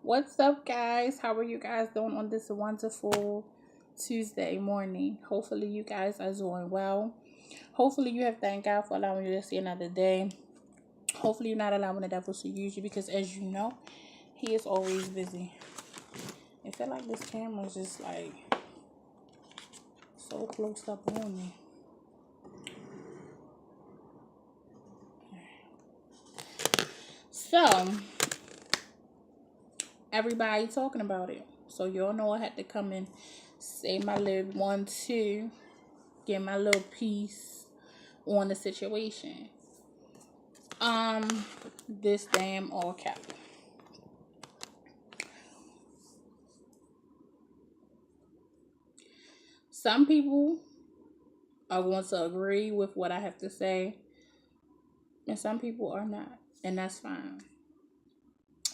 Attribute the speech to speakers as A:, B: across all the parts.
A: What's up, guys? How are you guys doing on this wonderful Tuesday morning? Hopefully, you guys are doing well. Hopefully, you have thanked God for allowing you to see another day. Hopefully, you're not allowing the devil to use you because, as you know, he is always busy. I feel like this camera is just like so close up on me. So, everybody talking about it. So, y'all know I had to come and say my little 1, 2, get my little piece on the situation. This damn R.Kelly. Some people are going to agree with what I have to say, and some people are not, and that's fine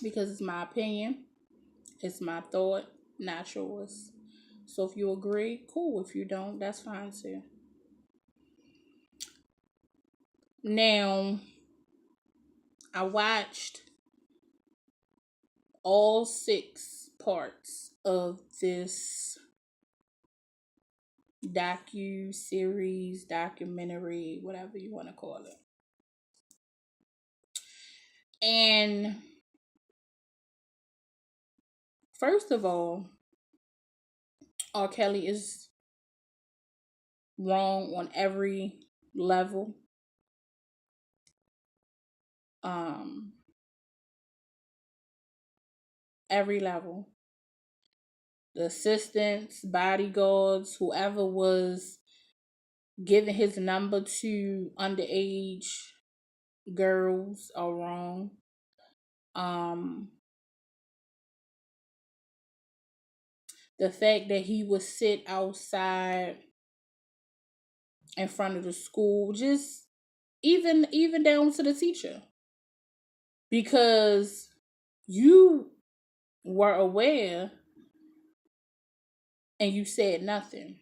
A: because it's my opinion, it's my thought, not yours. So if you agree, cool. If you don't, that's fine too. Now, I watched all 6 parts of this documentary, whatever you want to call it. And first of all, R. Kelly is wrong on every level. Every level. The assistants, bodyguards, whoever was giving his number to underage girls are wrong. The fact that he would sit outside in front of the school, just even down to the teacher, because you were aware and you said nothing.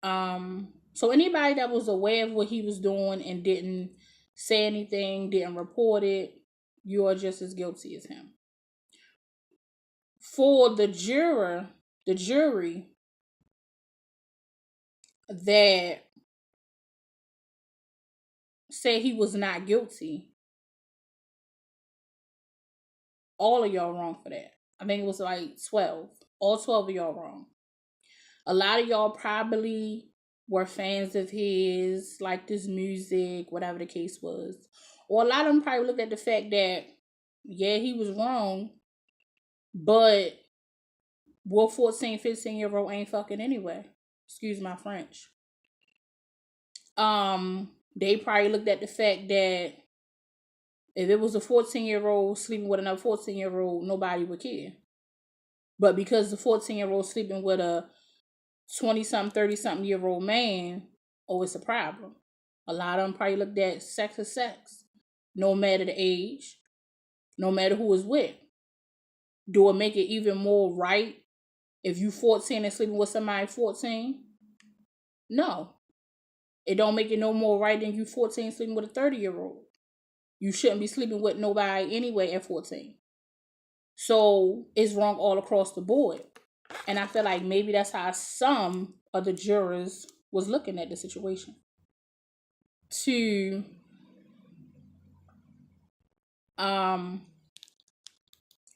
A: So anybody that was aware of what he was doing and didn't say anything, didn't report it, you are just as guilty as him. For the jury that said he was not guilty, all of y'all wrong for that. I think it was like 12. All 12 of y'all wrong. A lot of y'all probably were fans of his, like his music, whatever the case was. Or a lot of them probably looked at the fact that, yeah, he was wrong, but what 14, 15-year-old ain't fucking anyway? Excuse my French. They probably looked at the fact that if it was a 14-year-old sleeping with another 14-year-old, nobody would care. But because the 14-year-old sleeping with a 20-something, 30-something-year-old man, oh, it's a problem. A lot of them probably looked at sex as sex, no matter the age, no matter who is with. Do it make it even more right if you 14 and sleeping with somebody 14? No. It don't make it no more right than you 14 sleeping with a 30-year-old. You shouldn't be sleeping with nobody anyway at 14. So it's wrong all across the board. And I feel like maybe that's how some of the jurors was looking at the situation. To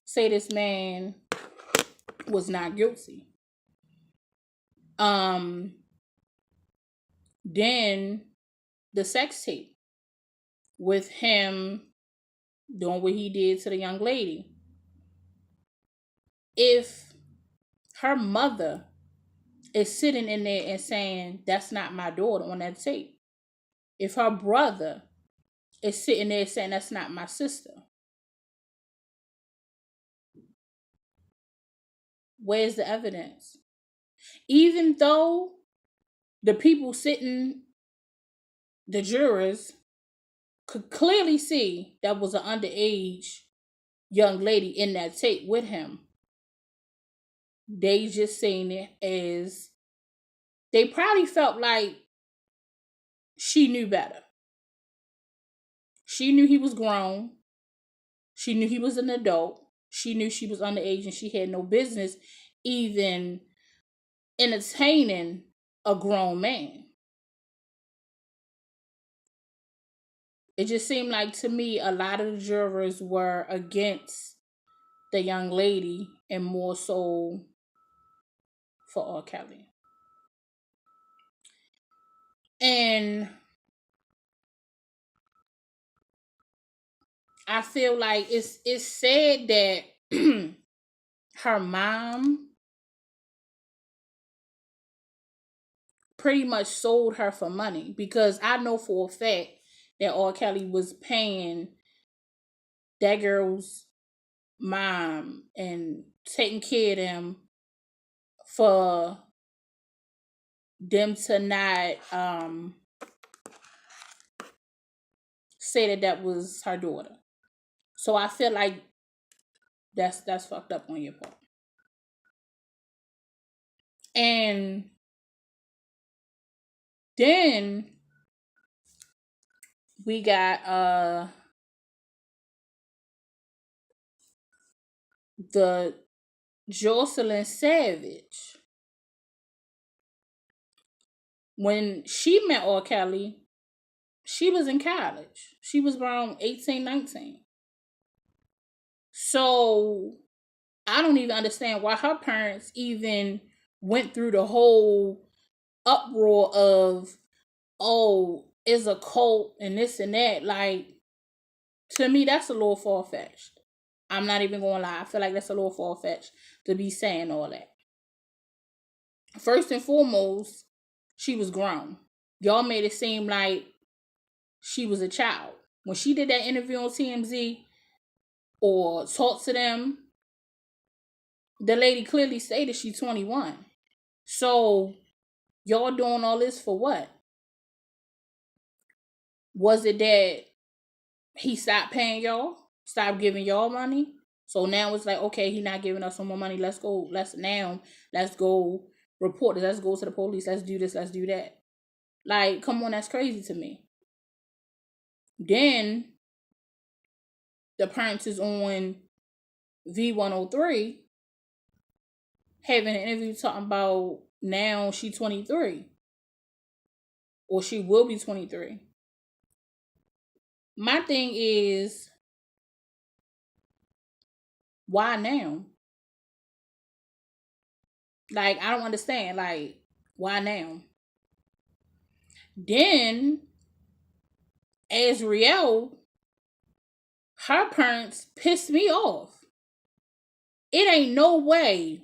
A: say this man was not guilty. Then the sex tape with him doing what he did to the young lady. If her mother is sitting in there and saying, that's not my daughter on that tape. If her brother is sitting there saying, that's not my sister. Where's the evidence? Even though the people sitting, the jurors, could clearly see that was an underage young lady in that tape with him, they just seen it as, they probably felt like she knew better. She knew he was grown. She knew he was an adult. She knew she was underage and she had no business even entertaining a grown man. It just seemed like to me a lot of the jurors were against the young lady and more so for R.Kelly. And I feel like it's said that her mom pretty much sold her for money, because I know for a fact that R.Kelly was paying that girl's mom and taking care of them for them to not say that that was her daughter. So I feel like that's fucked up on your part. And then we got the Jocelyn Savage. When she met R. Kelly, she was in college. She was around 18, 19. So I don't even understand why her parents even went through the whole uproar of, oh, it's a cult and this and that. Like, to me, that's a little far-fetched. I'm not even going to lie. I feel like that's a little far-fetched to be saying all that. First and foremost, she was grown. Y'all made it seem like she was a child. When she did that interview on TMZ or talked to them, the lady clearly stated she's 21. So, y'all doing all this for what? Was it that he stopped paying y'all? Stopped giving y'all money? So now it's like, okay, he not giving us no more money. Let's go report this. Let's go to the police. Let's do this. Let's do that. Like, come on, that's crazy to me. Then the parents is on V103 having an interview talking about now she 23. Or she will be 23. My thing is, why now? Like, I don't understand. Like, why now? Then, Azriel, her parents pissed me off. It ain't no way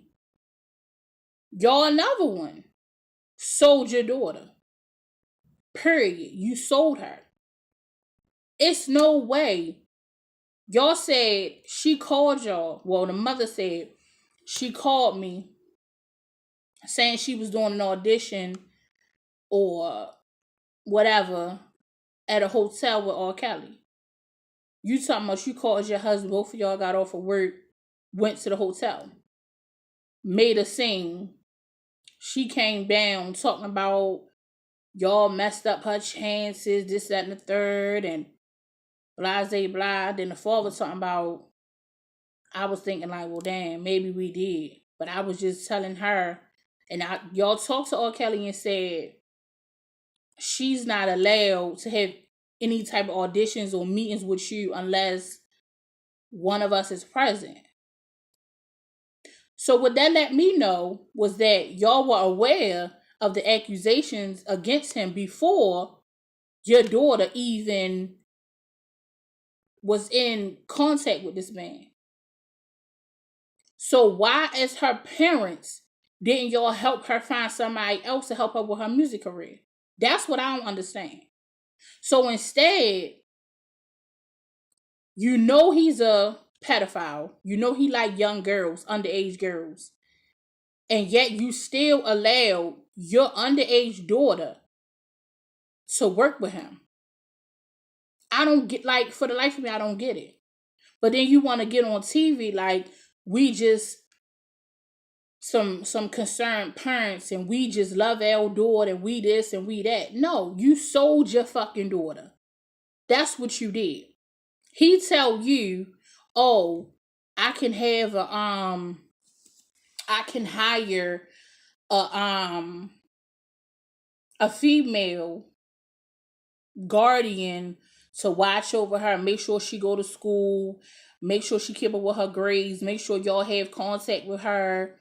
A: y'all another one sold your daughter. Period. You sold her. It's no way. Y'all said she called y'all. Well, the mother said she called me saying she was doing an audition or whatever at a hotel with R.Kelly. You talking about you called your husband, both of y'all got off of work, went to the hotel, made a scene. She came down talking about y'all messed up her chances, this, that, and the third, and blah, blah, blah. Then the father talking about, I was thinking like, well, damn, maybe we did. But I was just telling her, and y'all talked to R.Kelly and said she's not allowed to have any type of auditions or meetings with you unless one of us is present. So what that let me know was that y'all were aware of the accusations against him before your daughter even was in contact with this man. So why, as her parents, didn't y'all help her find somebody else to help her with her music career? That's what I don't understand. So instead, you know he's a pedophile. You know he like young girls, underage girls. And yet you still allow your underage daughter to work with him. I don't get, like, for the life of me, I don't get it. But then you want to get on TV like we just some concerned parents and we just love our daughter and we this and we that. No, you sold your fucking daughter. That's what you did. He tell you, oh, I can have I can hire a female guardian to watch over her, make sure she go to school, make sure she keep up with her grades, make sure y'all have contact with her.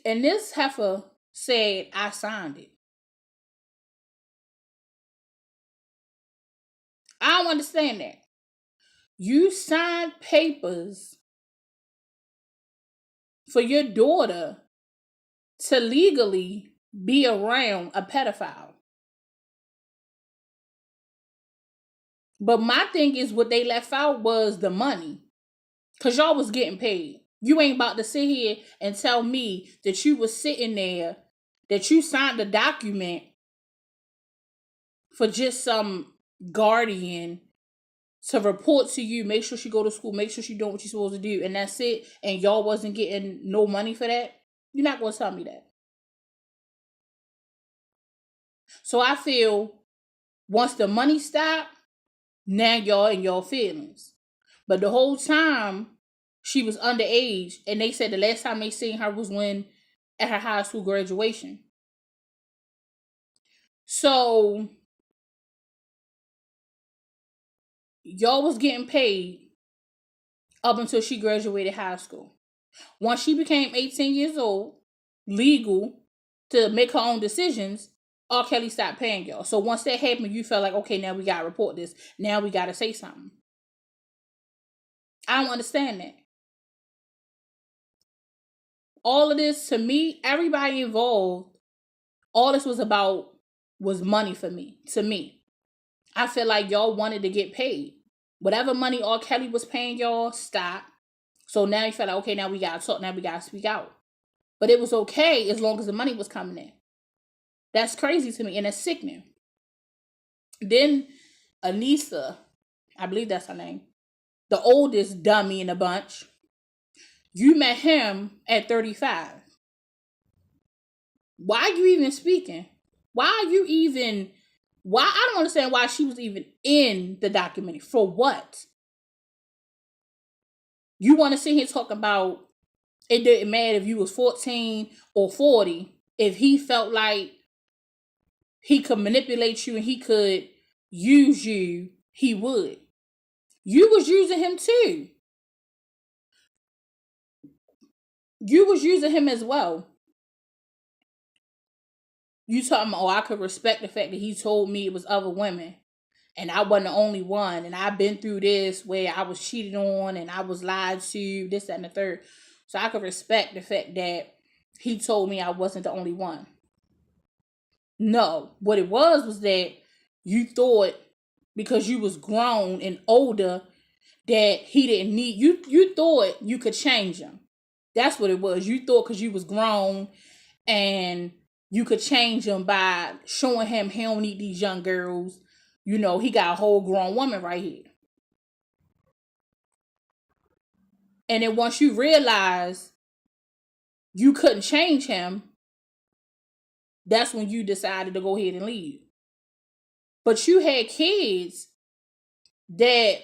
A: And this heifer said, I signed it. I don't understand that. You signed papers for your daughter to legally be around a pedophile. But my thing is, what they left out was the money. Because y'all was getting paid. You ain't about to sit here and tell me that you was sitting there, that you signed a document for just some guardian to report to you, make sure she go to school, make sure she doing what she's supposed to do, and that's it, and y'all wasn't getting no money for that. You're not going to tell me that. So I feel once the money stopped, now y'all in y'all feelings. But the whole time she was underage, and they said the last time they seen her was when at her high school graduation. So y'all was getting paid up until she graduated high school. Once she became 18 years old, legal to make her own decisions, R.Kelly stopped paying y'all. So once that happened, you felt like, okay, now we gotta report this. Now we gotta say something. I don't understand that. All of this, to me, everybody involved, all this was about was money for me. To me, I feel like y'all wanted to get paid. Whatever money R.Kelly was paying y'all, stop. So now you feel like, okay, now we gotta talk, now we gotta speak out. But it was okay as long as the money was coming in. That's crazy to me, and it's sickening. Then Anissa, I believe that's her name, the oldest dummy in the bunch, you met him at 35. Why are you even speaking? Why are you even, why, I don't understand why she was even in the documentary. For what? You want to sit here talking about it didn't matter if you was 14 or 40. If he felt like he could manipulate you and he could use you, he would. You was using him too. You was using him as well. You talking about, oh, I could respect the fact that he told me it was other women and I wasn't the only one, and I've been through this where I was cheated on and I was lied to, this, that, and the third. So I could respect the fact that he told me I wasn't the only one. No, what it was that you thought because you was grown and older that he didn't need you. You thought you could change him. That's what it was. You thought because you was grown and you could change him by showing him he don't need these young girls. You know, he got a whole grown woman right here. And then once you realize you couldn't change him, that's when you decided to go ahead and leave. But you had kids that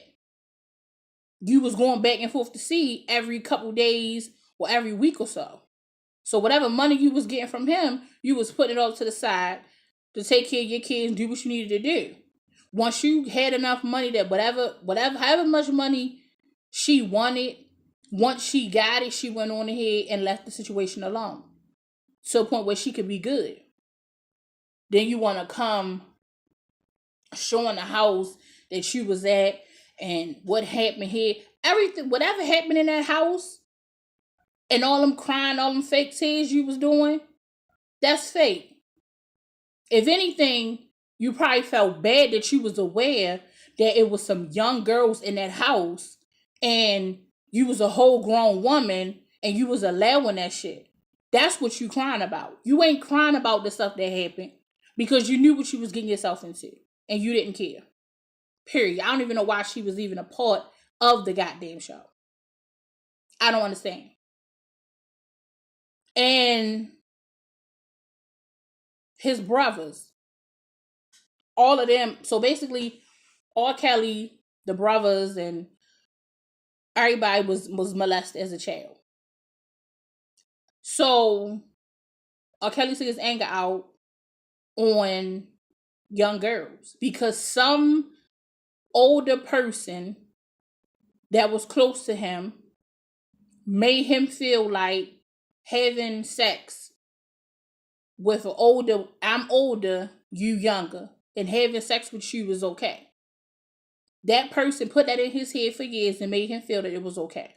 A: you was going back and forth to see every couple days or every week or so. So whatever money you was getting from him, you was putting it all to the side to take care of your kids and do what you needed to do. Once you had enough money that however much money she wanted, once she got it, she went on ahead and left the situation alone to a point where she could be good. Then you want to come showing the house that you was at and what happened here. Everything, whatever happened in that house and all them crying, all them fake tears you was doing, that's fake. If anything, you probably felt bad that you was aware that it was some young girls in that house and you was a whole grown woman and you was allowing that shit. That's what you crying about. You ain't crying about the stuff that happened because you knew what you was getting yourself into and you didn't care. Period. I don't even know why she was even a part of the goddamn show. I don't understand. And his brothers, all of them. So basically, R. Kelly the brothers and everybody was molested as a child. So R. Kelly took his anger out on young girls because some older person that was close to him made him feel like having sex with an older, I'm older, you younger, and having sex with you was okay. That person put that in his head for years and made him feel that it was okay.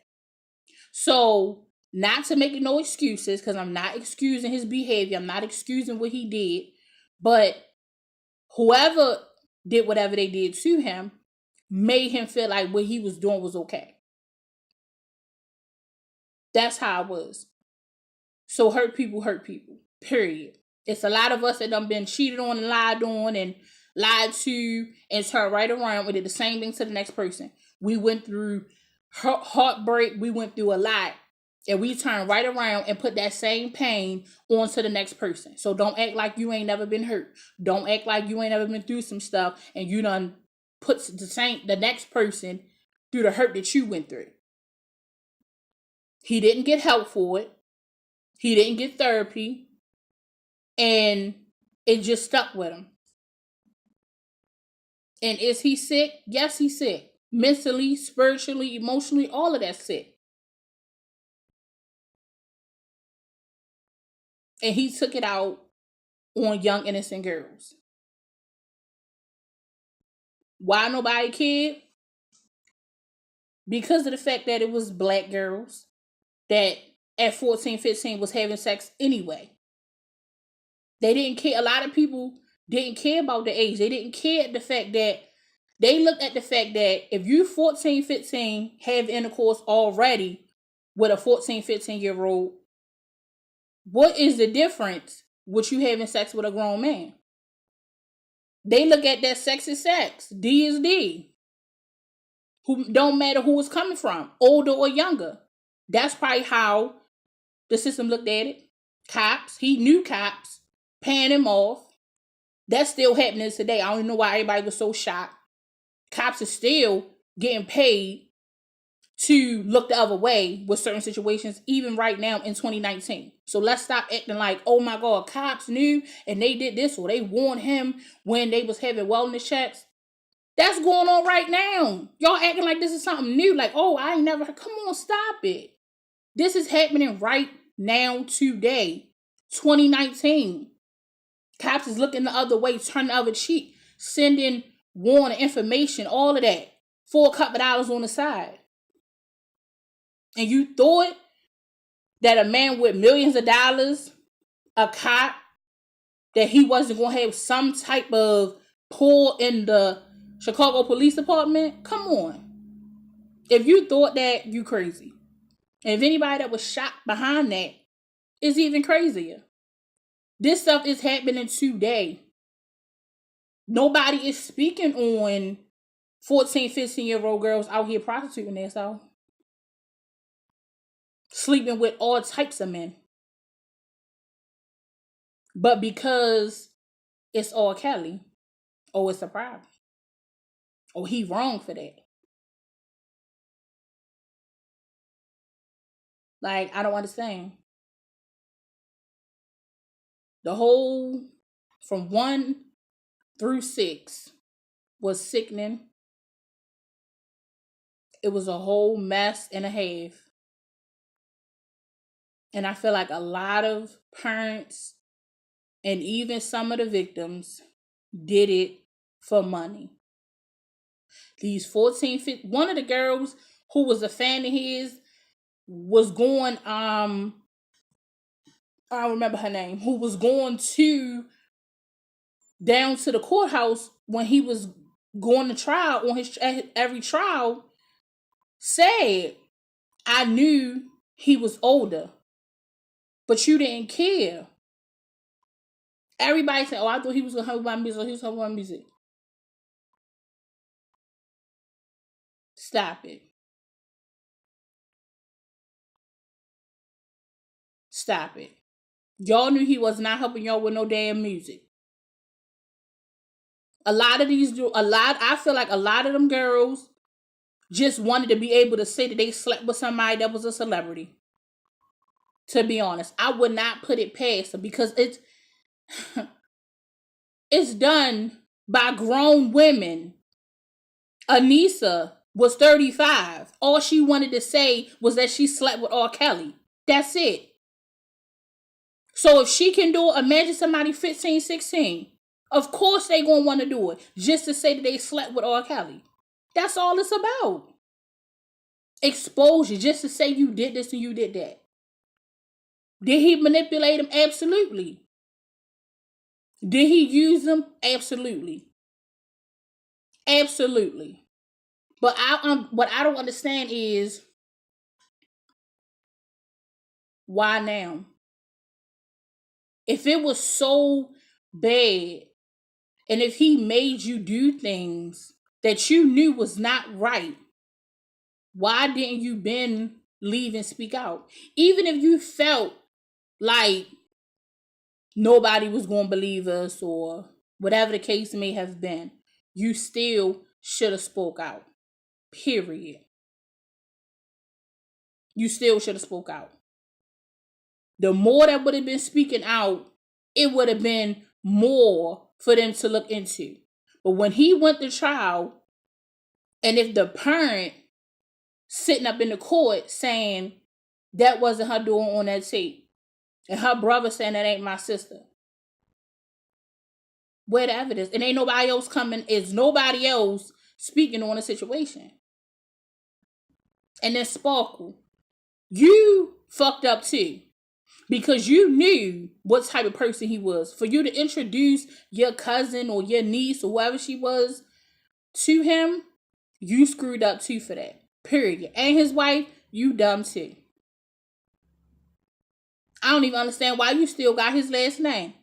A: So, not to make no excuses, because I'm not excusing his behavior, I'm not excusing what he did, but whoever did whatever they did to him made him feel like what he was doing was okay. That's how it was. So hurt people, period. It's a lot of us that done been cheated on and lied to and turned right around. We did the same thing to the next person. We went through heartbreak. We went through a lot. And we turned right around and put that same pain onto the next person. So don't act like you ain't never been hurt. Don't act like you ain't never been through some stuff and you done put the next person through the hurt that you went through. He didn't get help for it. He didn't get therapy. And it just stuck with him. And is he sick? Yes, he's sick. Mentally, spiritually, emotionally, all of that's sick. And he took it out on young, innocent girls. Why nobody cared? Because of the fact that it was black girls that at 14, 15 was having sex anyway. They didn't care. A lot of people didn't care about the age. They didn't care the fact that they looked at the fact that if you 14, 15 have intercourse already with a 14, 15-year-old, what is the difference with you having sex with a grown man? They look at that sex is sex. D is D. Who don't matter who it's coming from, older or younger. That's probably how the system looked at it. Cops, he knew cops, paying him off. That's still happening today. I don't know why everybody was so shocked. Cops are still getting paid to look the other way with certain situations, even right now in 2019. So let's stop acting like, oh my God, cops knew and they did this or they warned him when they was having wellness checks. That's going on right now. Y'all acting like this is something new. Like, oh, I ain't never. Come on, stop it. This is happening right now, today, 2019. Cops is looking the other way, turning the other cheek, sending warning information, all of that, for a couple of dollars on the side. And you thought that a man with millions of dollars, a cop, that he wasn't going to have some type of pull in the Chicago Police Department? Come on. If you thought that, you crazy. And if anybody that was shocked behind that is even crazier. This stuff is happening today. Nobody is speaking on 14, 15-year-old girls out here prostituting themselves. Sleeping with all types of men. But because it's R.Kelly, oh, it's a problem. Oh, he wrong for that. Like, I don't understand. The whole, from 1 through 6, was sickening. It was a whole mess and a half. And I feel like a lot of parents and even some of the victims did it for money. These 14, 15, one of the girls who was a fan of his was going, I don't remember her name, who was going down to the courthouse when he was going to trial, on his every trial, said, I knew he was older, but you didn't care. Everybody said, oh, I thought he was going to help my music, or he was helping my music. Stop it. Stop it. Y'all knew he was not helping y'all with no damn music. I feel like a lot of them girls just wanted to be able to say that they slept with somebody that was a celebrity. To be honest, I would not put it past them because it's done by grown women. Anissa was 35. All she wanted to say was that she slept with R.Kelly. That's it. So if she can do it, imagine somebody 15, 16. Of course they gonna want to do it just to say that they slept with R.Kelly. That's all it's about. Exposure, just to say you did this and you did that. Did he manipulate him? Absolutely. Did he use them? Absolutely. Absolutely. But what I don't understand is why now? If it was so bad, and if he made you do things that you knew was not right, why didn't you then leave and speak out? Even if you felt like nobody was going to believe us or whatever the case may have been, you still should have spoke out. Period. You still should have spoke out. The more that would have been speaking out, it would have been more for them to look into. But when he went to trial, and if the parent sitting up in the court saying that wasn't her doing on that tape, and her brother saying that ain't my sister, where the evidence? And ain't nobody else coming, is nobody else speaking on the situation. And then Sparkle, you fucked up too. Because you knew what type of person he was. For you to introduce your cousin or your niece or whoever she was to him, you screwed up too for that. Period. And his wife, you dumb too. I don't even understand why you still got his last name.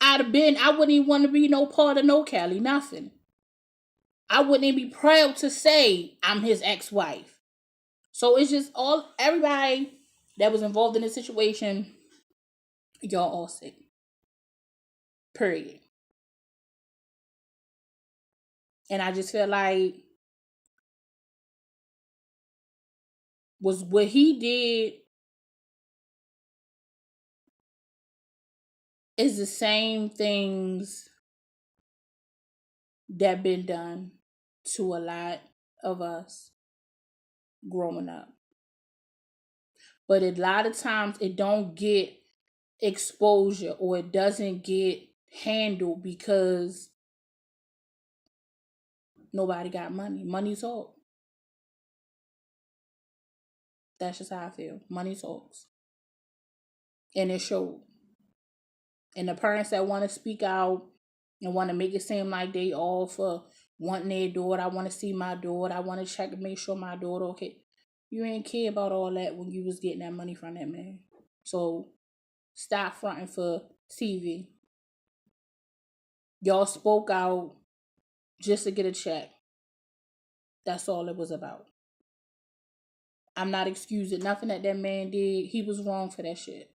A: I wouldn't even want to be no part of no Kelly, nothing. I wouldn't even be proud to say I'm his ex-wife. So it's just everybody that was involved in this situation, y'all all sick. Period. And I just feel like was what he did is the same things that been done to a lot of us growing up. But a lot of times it don't get exposure or it doesn't get handled because nobody got money. Money talks. That's just how I feel. Money talks. And it showed. And the parents that want to speak out and want to make it seem like they all for wanting their daughter. I want to see my daughter. I want to check and make sure my daughter okay. You ain't care about all that when you was getting that money from that man. So stop fronting for TV. Y'all spoke out just to get a check. That's all it was about. I'm not excusing nothing that man did. He was wrong for that shit.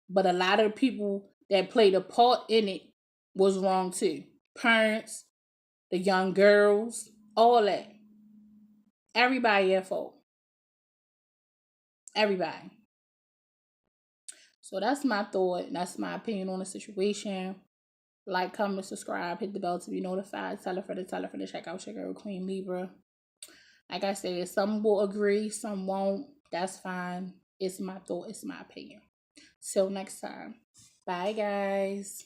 A: But a lot of the people that played a part in it was wrong too. Parents, the young girls, all that. Everybody at fault. Everybody. So that's my thought. That's my opinion on the situation. Like, comment, subscribe, hit the bell to be notified. Tell a friend to check out your girl Queen Libra. Like I said, some will agree, some won't. That's fine. It's my thought. It's my opinion. Till next time. Bye, guys.